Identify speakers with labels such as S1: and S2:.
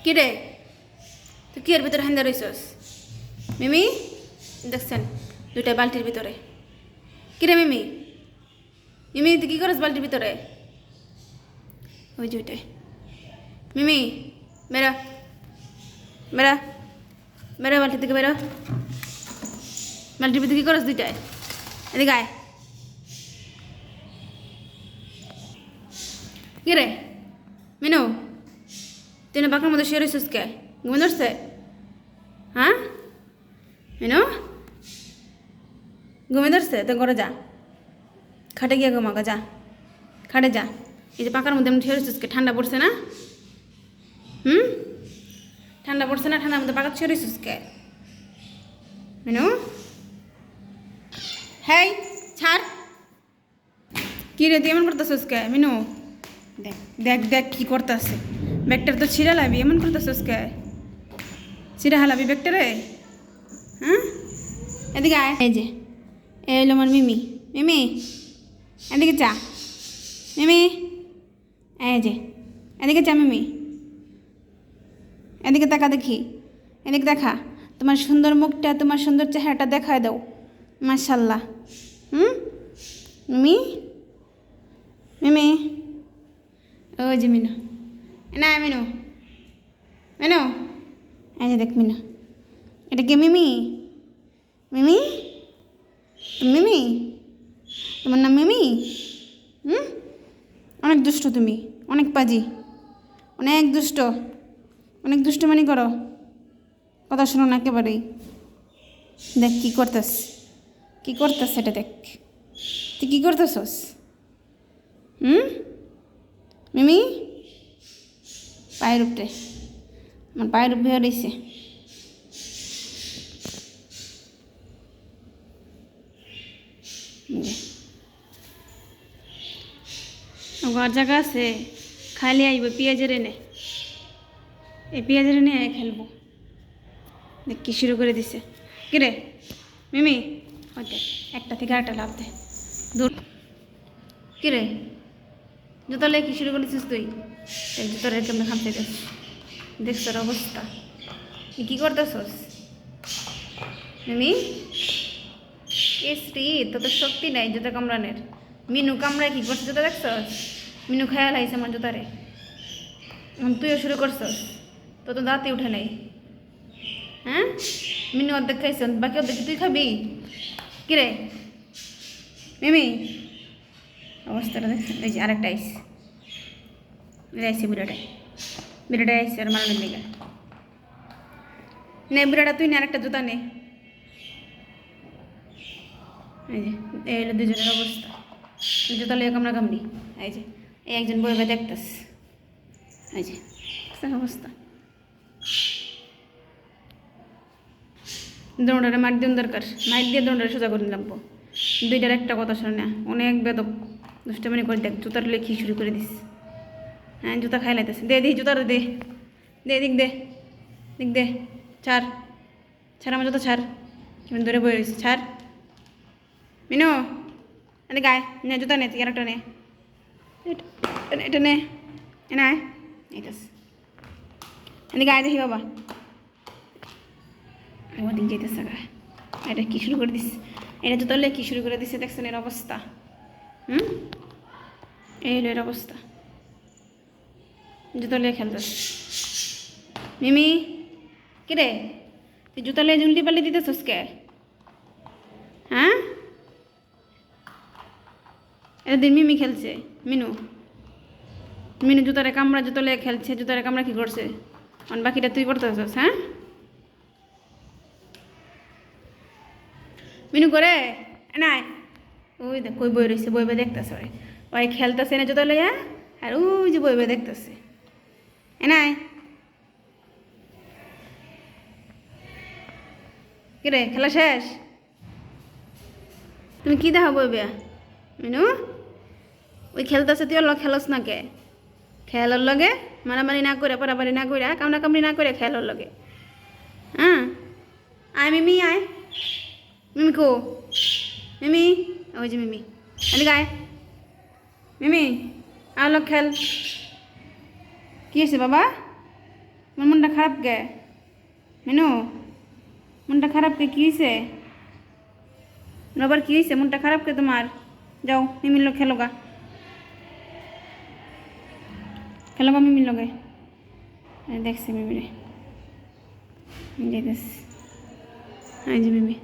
S1: কি রে তুই কি এর ভিতরে হান্দা রইছস? মিমি দেখছেন দুইটা বালতির ভিতরে। কি রে মিমি, মিমি তুই কি করস বালতির ভিতরে? ওই যে ওইটাই। মিমি বেরা বেরা বেরা, বালতি থেকে বেরো। বালতির ভিতরে কি করস দুইটায়? এদিকে আয়। কি রে মিনু, তুই না বাঁকার মধ্যে শুয়ে রইছিস কে? ঘুমে ধরছে? হ্যাঁ মিনু, ঘুমে ধরছে? তো ঘরে যা, খাটে গিয়ে ঘুমাগা, যা খাটে যা। এই যে পাকার মধ্যে শুয়ে রইছিস কে? ঠান্ডা পড়ছে না? ঠান্ডা পড়ছে না? ঠান্ডার মধ্যে পাকা শুয়ে রইছিস কে মিনু? হেই ছাড়। কি রে তুই এমন করতেছিস কে মিনু? দেখ দেখ দেখ কি করতেছে। ব্যাগটার তো ছিঁড়া লাবি, এমন করতেছিস কে? ছিঁড়া হালাবি ব্যাগটা রে? হ্যাঁ এদিকে আয়। এই যে এই হলো আমার মিমি। মিমি এদিকে চা। মিমি এই যে এদিকে চা। মিমি এদিকে তাকা দেখি, এদিকে দেখা। তোমার সুন্দর মুখটা, তোমার সুন্দর চেহারাটা দেখায় দাও। মাশাল্লাহ। মিমি মিমি, ওই যে মিনু, না মিনু মিনু, এই যে দেখ মিনু, এটা কি মিমি? মিমি মিমি, তোমার নাম মিমি? অনেক দুষ্ট তুমি, অনেক পাজি, অনেক দুষ্ট, অনেক দুষ্টমানি করো, কথা শোনো না একেবারেই। দেখ কি করতেস, কি করতেস এটা দেখ। তুই কী করতেছস? মিমি পায়ের উপরে, আমার পায়ের উপরে রয়েছে। ঘর জায়গা আছে, খালি আইব পেঁয়াজের এনে, এই পেঁয়াজের এনে খেলবো। দেখ কি শুরু করে দিছে। কিরে মিমি, ওইটা একটা থেকে আরেকটা লাভ দে দূর। কিরে জুতা লেগে কি শুরু করেছিস তুই? জুতা রেখে আমরা খামতে দেখ, দেখ তোর অবস্থা। তুই কী করতেছস মিমি? কেসরি তো তোর শক্তি নাই জুতা কামড়ানের। মিনু কামড়ায় কি করছে জুতা দেখছস? মিনু খেয়াল আইছে আমার জুতারে, এখন তুইও শুরু করছস। তো তো দাঁতই উঠে নাই। হ্যাঁ মিনু অর্ধেক খাইছ, বাকি অর্ধেক তুই খাবি? কিরে মিমি অবস্থাটা দেখছ? এই যে আরেকটা আইস, আইসি বুড়াটাই, বিড়াটাই আইসি আর মারানোর লেগে। নে বুড়াটা তুই নে, আরেকটা জুতা নে। এই যে এই হলো দুজনের অবস্থা, জুতা লিয়ে কামড়া কামড়ি। এই যে এই একজন বই বই দেখতেস, এই যে অবস্থা। দৌড়ারে মার দিন দরকার, মাইর দিয়ে দৌড়ারে সোজা করে লাগবো। দুইটার একটা কথা শোনে না, অনেক বেদব দুষ্টামানি করে। দেখ জুতার লেখি শুরু করে দিস। হ্যাঁ জুতা খাই লাইতেছে, দে দিই জুতার দে, দে দিক দে, দিক দে, ছাড় ছাড় আমার জুতা ছাড়। কেমন ধরে বয়ে রয়েছে, ছাড়। মিনু এনে গায়ে নে, জুতা নে, তুই আর একটা নে, এটা নে, এনে আয়। এইটাস এনে গায়ে দেখি বাবা, ওদিন যেতেছে গায়ে। এটা কী শুরু করে দিস? এটা জুতা লে কী শুরু করে দিছে দেখছেন এর অবস্থা? এই হলো এর অবস্থা, জুতা লিয়ে খেলতেস। মিমি কিরে তুই জুতা লিয়ে জুলটি পাল্লি দিতেছস কে? হ্যাঁ এদিন মিমি খেলছে, মিনু মিনু জুতারে কামড়া, জুতা লিয়ে খেলছে, জুতারে কামড়া কী করছে? অন বাকিটা তুই করতেছস? হ্যাঁ মিনু করে নাই, ওই দেখ কই বই রয়েছে, বই বই দেখতেছে। ওই খেলতেছে না জুতা লইয়া, আর ওই যে বই বই দেখতেছে। নাই কিরে খেলা শেষ? তুমি কি দেখা বই বেয়া মিনু? ওই খেলতেছে, তুই ওর খেলস না কে? খেয়ালোর লগে মারামারি না করে, পারাপারি না করে, কামড়া কামড়ি না করে খেয়ালোর লগে। হ্যাঁ আয় মিমি আয়। মিমি কো? মিমি ওই যে মিমি, এদিকে আয়। মিমি আলো খেল। কি হয়েছে বাবা? আমার মনটা খারাপ কে? মেনু, মনটা খারাপ কে? কী হয়েছে? আবার কী হয়েছে? মনটা খারাপ কে তোমার? যাও মিমির লোক খেলো গা, খেলো গা মিমির লগে। দেখছি মিমিরে যাইতেছে। এই যে মিমি